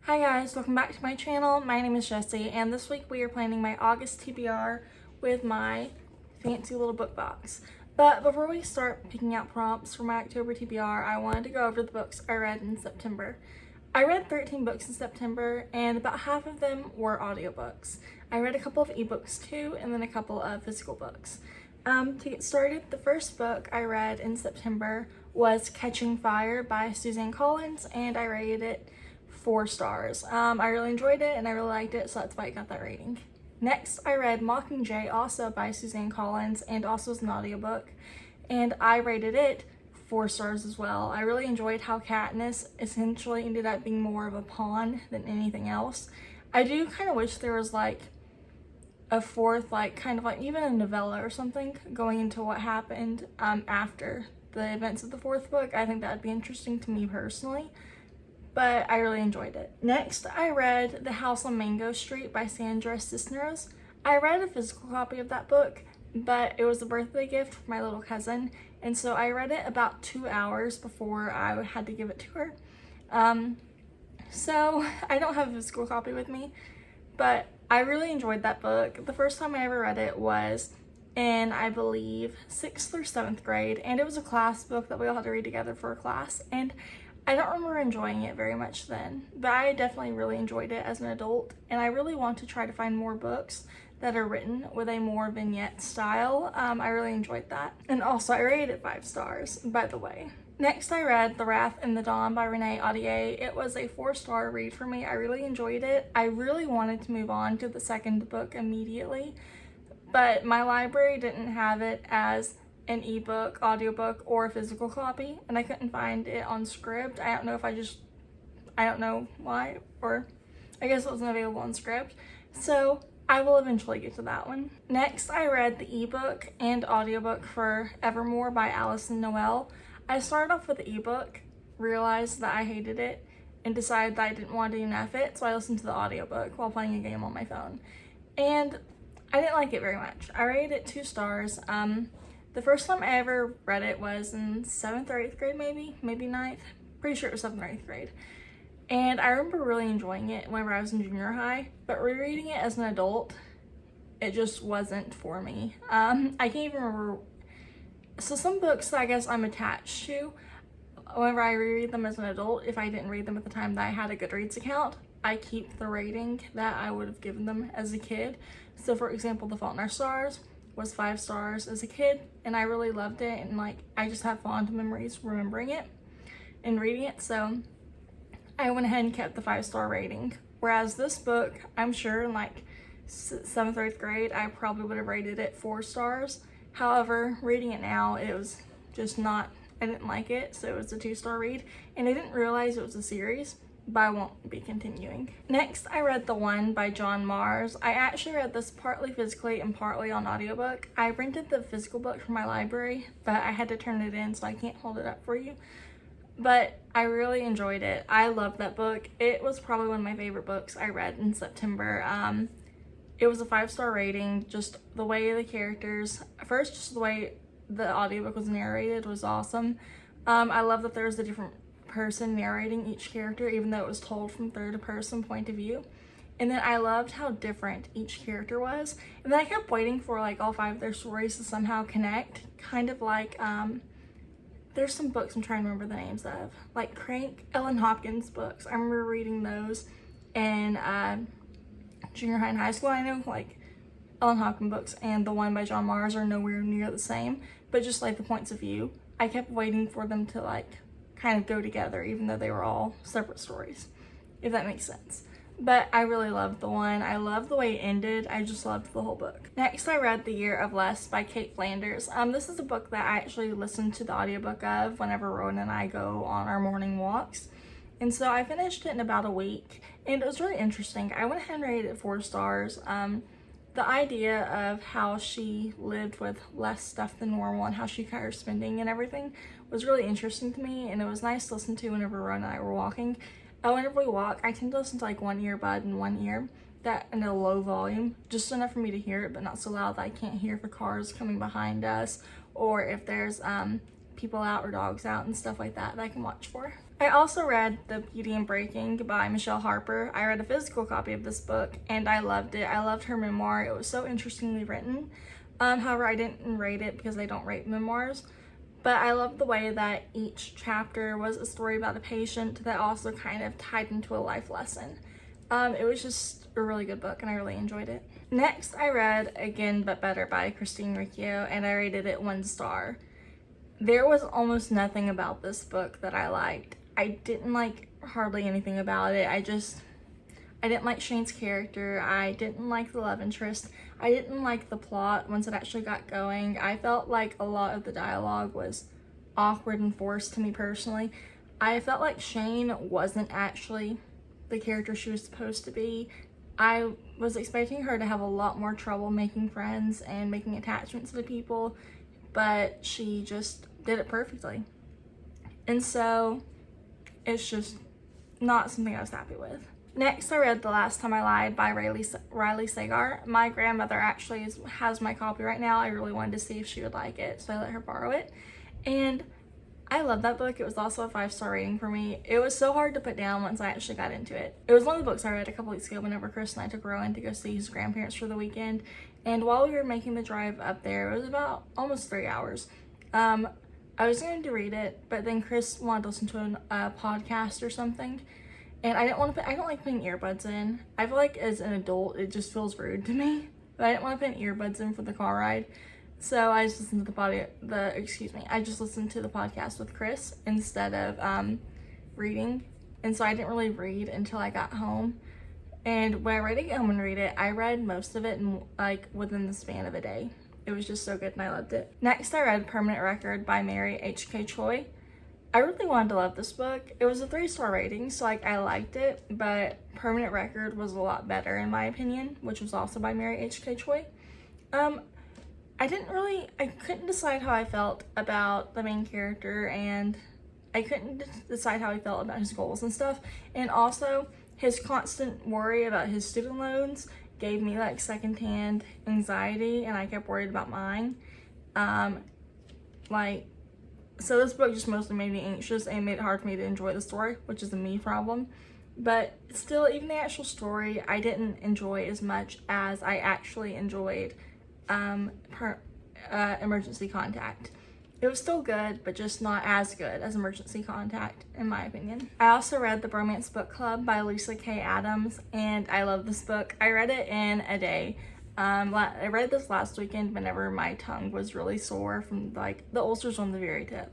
Hi guys, welcome back to my channel. My name is Jessie and this week we are planning my August TBR with my fancy little book box. But before we start picking out prompts for my October TBR, I wanted to go over the books I read in September. I read 13 books in September and about half of them were audiobooks. I read a couple of ebooks too and then a couple of physical books. To get started, the first book I read in September was Catching Fire by Suzanne Collins and I rated it 4 stars. I really enjoyed it and I really liked it, so that's why I got that rating. Next, I read Mockingjay, also by Suzanne Collins, and also as an audiobook, and I rated it 4 stars as well. I really enjoyed how Katniss essentially ended up being more of a pawn than anything else. I do kind of wish there was like a fourth, kind of even a novella or something going into what happened after the events of the 4th book. I think that would be interesting to me personally. But I really enjoyed it. Next, I read The House on Mango Street by Sandra Cisneros. I read a physical copy of that book, but it was a birthday gift for my little cousin, and so I read it about 2 hours before I had to give it to her. So I don't have a physical copy with me, but I really enjoyed that book. The first time I ever read it was in, I believe, 6th or 7th grade, and it was a class book that we all had to read together for a class, and I don't remember enjoying it very much then, but I definitely really enjoyed it as an adult, and I really want to try to find more books that are written with a more vignette style. I really enjoyed that. And also, I rated it 5 stars, by the way. Next, I read The Wrath in the Dawn by Renee Audier. It was a 4-star read for me. I really enjoyed it. I really wanted to move on to the second book immediately, but my library didn't have it as an ebook, audiobook, or a physical copy, and I couldn't find it on Scribd. I don't know why, or I guess it wasn't available on Scribd, so I will eventually get to that one. Next, I read the ebook and audiobook for Evermore by Alison Noel. I started off with the ebook, realized that I hated it, and decided that I didn't want to DNF it, so I listened to the audiobook while playing a game on my phone, and I didn't like it very much. I rated it 2 stars. The first time I ever read it was in 7th or 8th grade, maybe 9th. Pretty sure it was 7th or 8th grade. And I remember really enjoying it whenever I was in junior high, but rereading it as an adult, it just wasn't for me. I can't even remember. So some books that I guess I'm attached to, whenever I reread them as an adult, if I didn't read them at the time that I had a Goodreads account, I keep the rating that I would have given them as a kid. So for example, The Fault in Our Stars was 5 stars as a kid, and I really loved it, and I just have fond memories remembering it and reading it, so I went ahead and kept the 5-star rating. Whereas this book, I'm sure in 7th or 8th grade, I probably would have rated it 4 stars. However, reading it now, it was just not, I didn't like it, so it was a 2-star read, and I didn't realize it was a series, but I won't be continuing. Next, I read The One by John Mars. I actually read this partly physically and partly on audiobook. I rented the physical book from my library, but I had to turn it in, so I can't hold it up for you. But I really enjoyed it. I loved that book. It was probably one of my favorite books I read in September. It was a 5-star rating. Just the way the characters, first just the way the audiobook was narrated was awesome. I love that there was a different person narrating each character, even though it was told from third-person point of view. And then I loved how different each character was. And then I kept waiting for all 5 of their stories to somehow connect. Kind of like, there's some books I'm trying to remember the names of. Like Crank, Ellen Hopkins books. I remember reading those in junior high and high school. I know Ellen Hopkins books and The One by John Mars are nowhere near the same, but just the points of view. I kept waiting for them to kind of go together, even though they were all separate stories, if that makes sense. But I really loved The One. I loved the way it ended. I just loved the whole book. Next, I read The Year of Less by Kate Flanders. This is a book that I actually listen to the audiobook of whenever Rowan and I go on our morning walks. And so I finished it in about a week, and it was really interesting. I went ahead and rated it 4 stars. The idea of how she lived with less stuff than normal and how she cut her spending and everything was really interesting to me, and it was nice to listen to whenever Rowan and I were walking. Whenever we walk, I tend to listen to one earbud in one ear, that in a low volume, just enough for me to hear it, but not so loud that I can't hear if a car is coming behind us, or if there's people out or dogs out and stuff like that I can watch for. I also read The Beauty and Breaking by Michelle Harper. I read a physical copy of this book and I loved it. I loved her memoir. It was so interestingly written. However, I didn't rate it because they don't rate memoirs. But I loved the way that each chapter was a story about a patient that also kind of tied into a life lesson. It was just a really good book and I really enjoyed it. Next, I read Again But Better by Christine Riccio and I rated it 1 star. There was almost nothing about this book that I liked. I didn't like hardly anything about it. I didn't like Shane's character. I didn't like the love interest. I didn't like the plot once it actually got going. I felt like a lot of the dialogue was awkward and forced to me personally. I felt like Shane wasn't actually the character she was supposed to be. I was expecting her to have a lot more trouble making friends and making attachments to people, but she just did it perfectly. And so it's just not something I was happy with. Next, I read The Last Time I Lied by Riley Sagar. My grandmother actually has my copy right now. I really wanted to see if she would like it, so I let her borrow it. And I love that book. It was also a 5-star rating for me. It was so hard to put down once I actually got into it. It was one of the books I read a couple weeks ago whenever Chris and I took Rowan to go see his grandparents for the weekend. And while we were making the drive up there, it was about almost 3 hours. I was going to read it, but then Chris wanted to listen to a podcast or something. And I don't like putting earbuds in. I feel like as an adult, it just feels rude to me. But I didn't want to put earbuds in for the car ride. So I just listened to I just listened to the podcast with Chris instead of reading. And so I didn't really read until I got home. And when I read it, get home and read it, I read most of it in within the span of a day. It was just so good and I loved it. Next, I read Permanent Record by Mary H.K. Choi. I really wanted to love this book. It was a 3-star rating, so I liked it, but Permanent Record was a lot better in my opinion, which was also by Mary H.K. Choi. I couldn't decide how I felt about the main character, and I couldn't decide how I felt about his goals and stuff. And also, his constant worry about his student loans gave me secondhand anxiety, and I kept worried about mine. So this book just mostly made me anxious and made it hard for me to enjoy the story, which is a me problem. But still, even the actual story, I didn't enjoy as much as I actually enjoyed Emergency Contact. It was still good, but just not as good as Emergency Contact, in my opinion. I also read The Bromance Book Club by Lisa K. Adams, and I love this book. I read it in a day. I read this last weekend whenever my tongue was really sore from the ulcers on the very tip.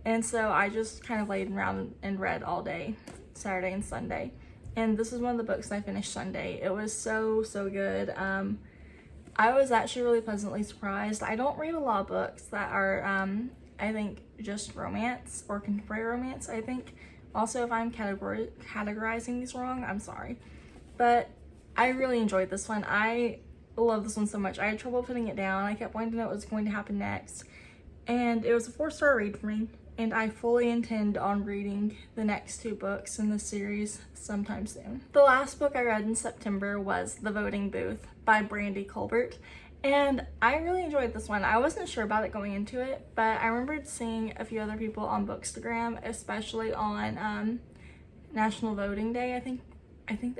And so I just kind of laid around and read all day, Saturday and Sunday. And this is one of the books I finished Sunday. It was so good. I was actually really pleasantly surprised. I don't read a lot of books that are, I think, just romance or contemporary romance, I think. Also, if I'm categorizing these wrong, I'm sorry. But I really enjoyed this one. I love this one so much. I had trouble putting it down. I kept wanting to know what was going to happen next. And it was a 4-star read for me. And I fully intend on reading the next 2 books in this series sometime soon. The last book I read in September was The Voting Booth by Brandy Colbert. And I really enjoyed this one. I wasn't sure about it going into it, but I remembered seeing a few other people on Bookstagram, especially on National Voting Day, I think,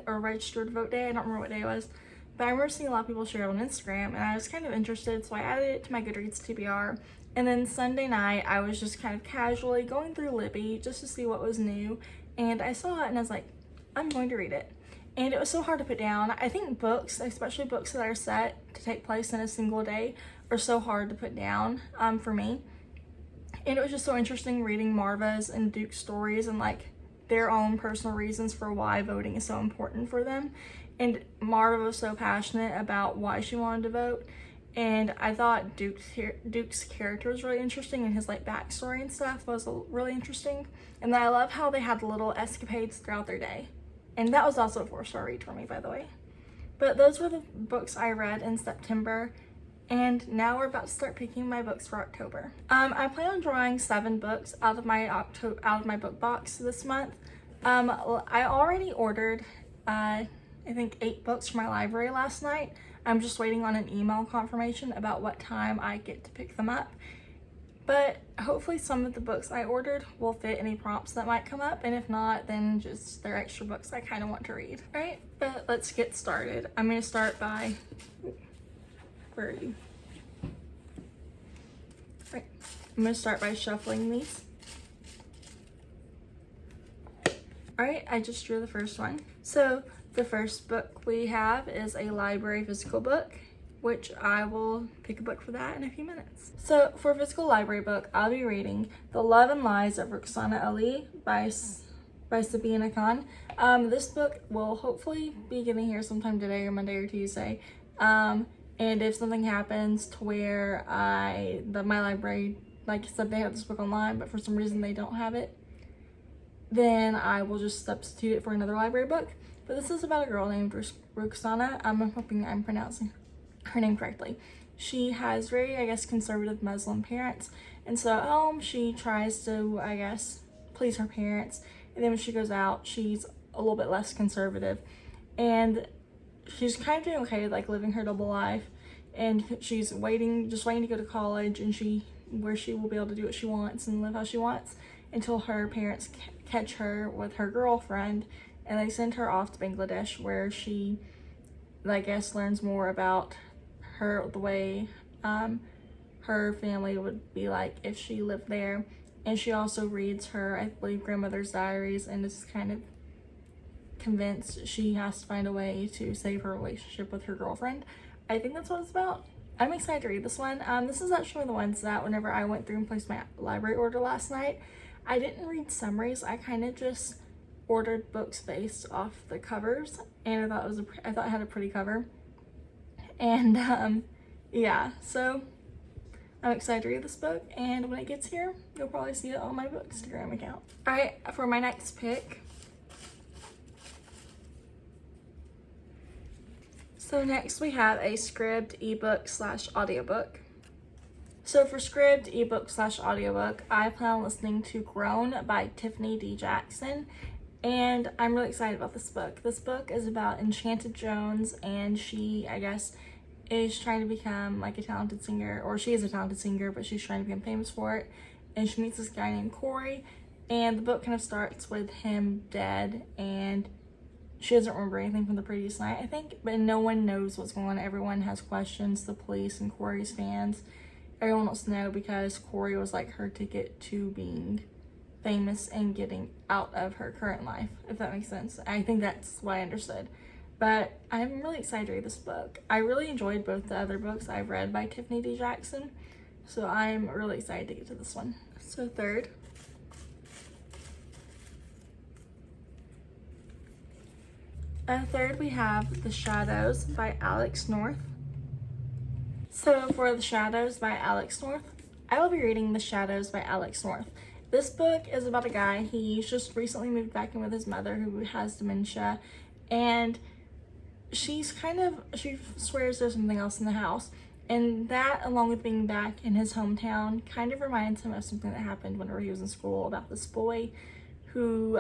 or Registered Vote Day. I don't remember what day it was. But I remember seeing a lot of people share it on Instagram, and I was kind of interested, so I added it to my Goodreads TBR. And then Sunday night, I was just kind of casually going through Libby just to see what was new, and I saw it and I was like, I'm going to read it. And it was so hard to put down. I think books, especially books that are set to take place in a single day, are so hard to put down for me. And it was just so interesting reading Marva's and Duke's stories and their own personal reasons for why voting is so important for them. And Marva was so passionate about why she wanted to vote. And I thought Duke's character was really interesting, and his backstory and stuff was really interesting. And then I love how they had little escapades throughout their day. And that was also a 4-star read for me, by the way. But those were the books I read in September. And now we're about to start picking my books for October. I plan on drawing 7 books out of my book box this month. I already ordered I think 8 books from my library last night. I'm just waiting on an email confirmation about what time I get to pick them up. but hopefully some of the books I ordered will fit any prompts that might come up, and if not, then just they're extra books I kind of want to read. All right, but let's get started. I'm going to start by, where are you? All right, I'm going to start by shuffling these. All right, I just drew the first one. So the first book we have is a library physical book, which I will pick a book for that in a few minutes. So for a physical library book, I'll be reading The Love and Lies of Roxanna Ali by Sabina Khan. This book will hopefully be getting here sometime today or Monday or Tuesday. And if something happens to where my library, like I said, they have this book online, but for some reason they don't have it, then I will just substitute it for another library book. But this is about a girl named Roxanna. I'm hoping I'm pronouncing her name correctly. She has very, I guess, conservative Muslim parents, and so at home she tries to, I guess, please her parents, and then when she goes out she's a little bit less conservative, and she's kind of doing okay, like living her double life, and she's just waiting to go to college, and where she will be able to do what she wants and live how she wants until her parents catch her with her girlfriend, and they send her off to Bangladesh, where she, I guess, learns more about the way her family would be like if she lived there. And she also reads her, I believe, grandmother's diaries, and is kind of convinced she has to find a way to save her relationship with her girlfriend. I think that's what it's about. I'm excited to read this one. This is actually the ones that whenever I went through and placed my library order last night, I didn't read summaries. I kind of just ordered books based off the covers, and I thought it had a pretty cover. And yeah, so I'm excited to read this book, and when it gets here, you'll probably see it on my Bookstagram account. All right, for my next pick. So next we have a Scribd ebook / audiobook. So for Scribd ebook / audiobook, I plan on listening to Grown by Tiffany D. Jackson, and I'm really excited about this book. This book is about Enchanted Jones, and she, I guess, is trying to become like a talented singer, or she is a talented singer, but she's trying to become famous for it. And she meets this guy named Corey, and the book kind of starts with him dead, and she doesn't remember anything from the previous night, I think, but no one knows what's going on. Everyone has questions, the police and Corey's fans. Everyone wants to know because Corey was like her ticket to being famous and getting out of her current life, if that makes sense. I think that's what I understood. But I'm really excited to read this book. I really enjoyed both the other books I've read by Tiffany D. Jackson, so I'm really excited to get to this one. So third we have The Shadows by Alex North. So for The Shadows by Alex North, I will be reading The Shadows by Alex North. This book is about a guy. He's just recently moved back in with his mother, who has dementia, and she swears there's something else in the house. And that, along with being back in his hometown, kind of reminds him of something that happened whenever he was in school about this boy who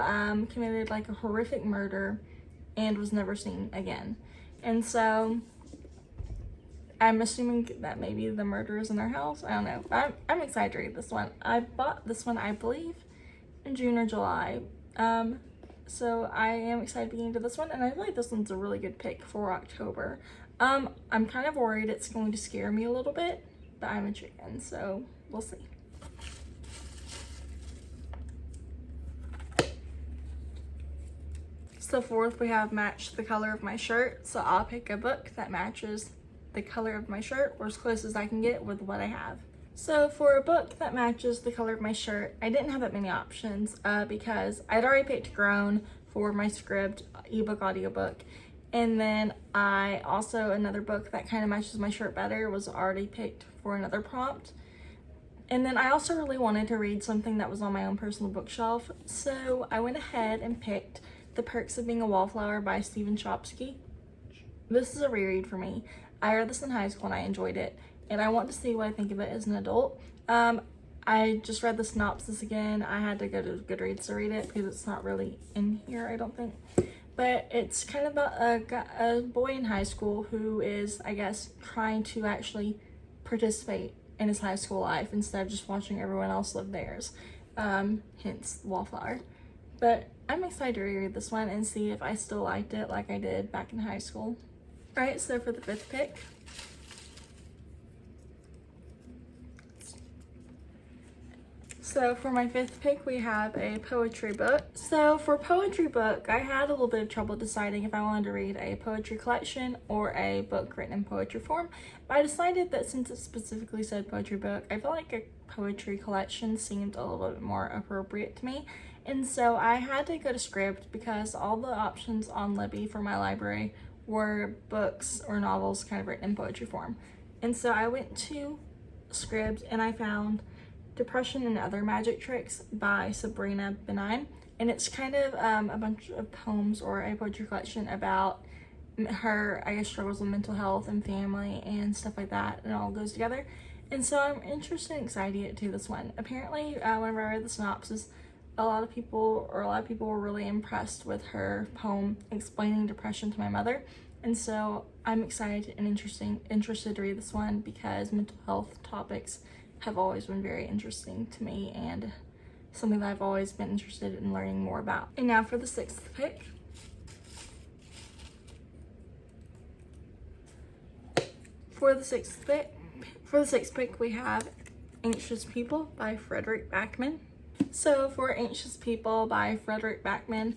committed like a horrific murder and was never seen again. And so I'm assuming that maybe the murder is in their house. I don't know. I'm excited to read this one. I bought this one, I believe, in June or July. So I am excited to get into this one, and I feel like this one's a really good pick for October. I'm kind of worried it's going to scare me a little bit, but I'm a chicken, so we'll see. So fourth, we have Match the Color of My Shirt. So I'll pick a book that matches the color of my shirt, or as close as I can get with what I have. So for a book that matches the color of my shirt, I didn't have that many options because I'd already picked Grown for my Scribd ebook audiobook. And then another book that kind of matches my shirt better was already picked for another prompt. And then I also really wanted to read something that was on my own personal bookshelf. So I went ahead and picked The Perks of Being a Wallflower by Stephen Chbosky. This is a reread for me. I read this in high school and I enjoyed it, and I want to see what I think of it as an adult. I just read the synopsis again. I had to go to Goodreads to read it because it's not really in here, I don't think. But it's kind of about a boy in high school who is, I guess, trying to actually participate in his high school life instead of just watching everyone else live theirs. Hence Wallflower. But I'm excited to reread this one and see if I still liked it like I did back in high school. Alright, so for the 5th pick, so for my 5th pick, we have a poetry book. So for poetry book, I had a little bit of trouble deciding if I wanted to read a poetry collection or a book written in poetry form. But I decided that since it specifically said poetry book, I felt like a poetry collection seemed a little bit more appropriate to me. And so I had to go to Scribd because all the options on Libby for my library were books or novels kind of written in poetry form. And so I went to Scribd and I found Depression and Other Magic Tricks by Sabrina Benign, and it's kind of a bunch of poems or a poetry collection about her, I guess, struggles with mental health and family and stuff like that, and it all goes together. And so I'm interested and excited to get to this one. Apparently, whenever I read the synopsis, a lot of people were really impressed with her poem explaining depression to my mother, and so I'm excited and interested to read this one because mental health topics have always been very interesting to me and something that I've always been interested in learning more about. And now for the 6th pick. For the sixth pick, we have Anxious People by Frederick Backman. So for Anxious People by Frederick Backman,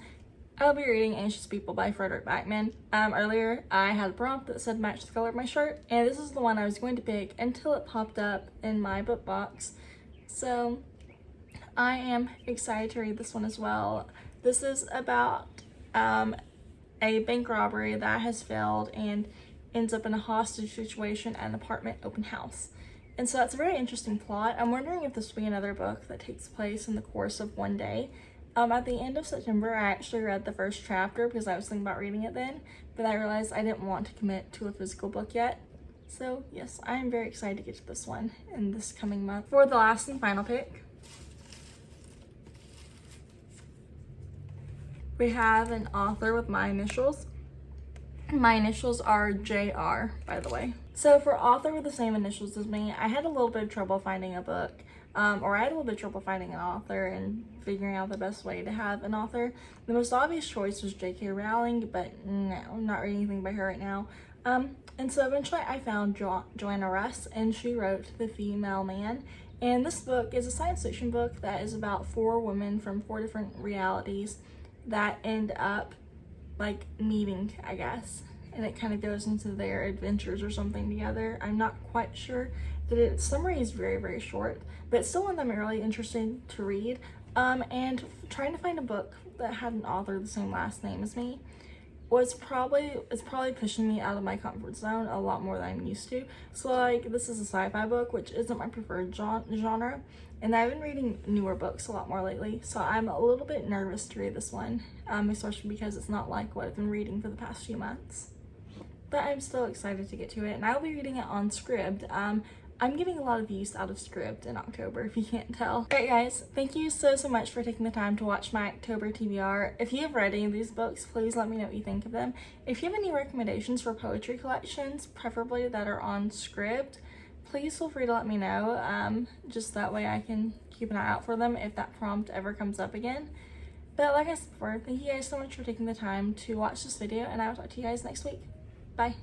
I'll be reading Anxious People by Frederick Backman. Earlier, I had a prompt that said match the color of my shirt, and this is the one I was going to pick until it popped up in my book box. So I am excited to read this one as well. This is about a bank robbery that has failed and ends up in a hostage situation at an apartment open house. And so that's a very interesting plot. I'm wondering if this will be another book that takes place in the course of one day. At the end of September, I actually read the first chapter because I was thinking about reading it then, but I realized I didn't want to commit to a physical book yet. So yes, I am very excited to get to this one in this coming month. For the last and final pick, we have an author with my initials. My initials are JR, by the way. So for author with the same initials as me, I had a little bit of trouble finding a book. Or I had a little bit of trouble finding an author and figuring out the best way to have an author. The most obvious choice was J.K. Rowling, but no, I'm not reading anything by her right now. And so eventually I found Joanna Russ, and she wrote The Female Man. And this book is a science fiction book that is about 4 women from 4 different realities that end up like meeting, I guess. And it kind of goes into their adventures or something together. I'm not quite sure. The summary is very, very short, but it's still one that I'm really interested to read. And trying to find a book that had an author the same last name as me it's probably pushing me out of my comfort zone a lot more than I'm used to. So like, this is a sci-fi book, which isn't my preferred genre, and I've been reading newer books a lot more lately, so I'm a little bit nervous to read this one, especially because it's not like what I've been reading for the past few months. But I'm still excited to get to it, and I'll be reading it on Scribd. I'm getting a lot of use out of Scribd in October, if you can't tell. Alright guys, thank you so much for taking the time to watch my October TBR. If you have read any of these books, please let me know what you think of them. If you have any recommendations for poetry collections, preferably that are on Scribd, please feel free to let me know. Just that way I can keep an eye out for them if that prompt ever comes up again. But like I said before, thank you guys so much for taking the time to watch this video, and I will talk to you guys next week. Bye.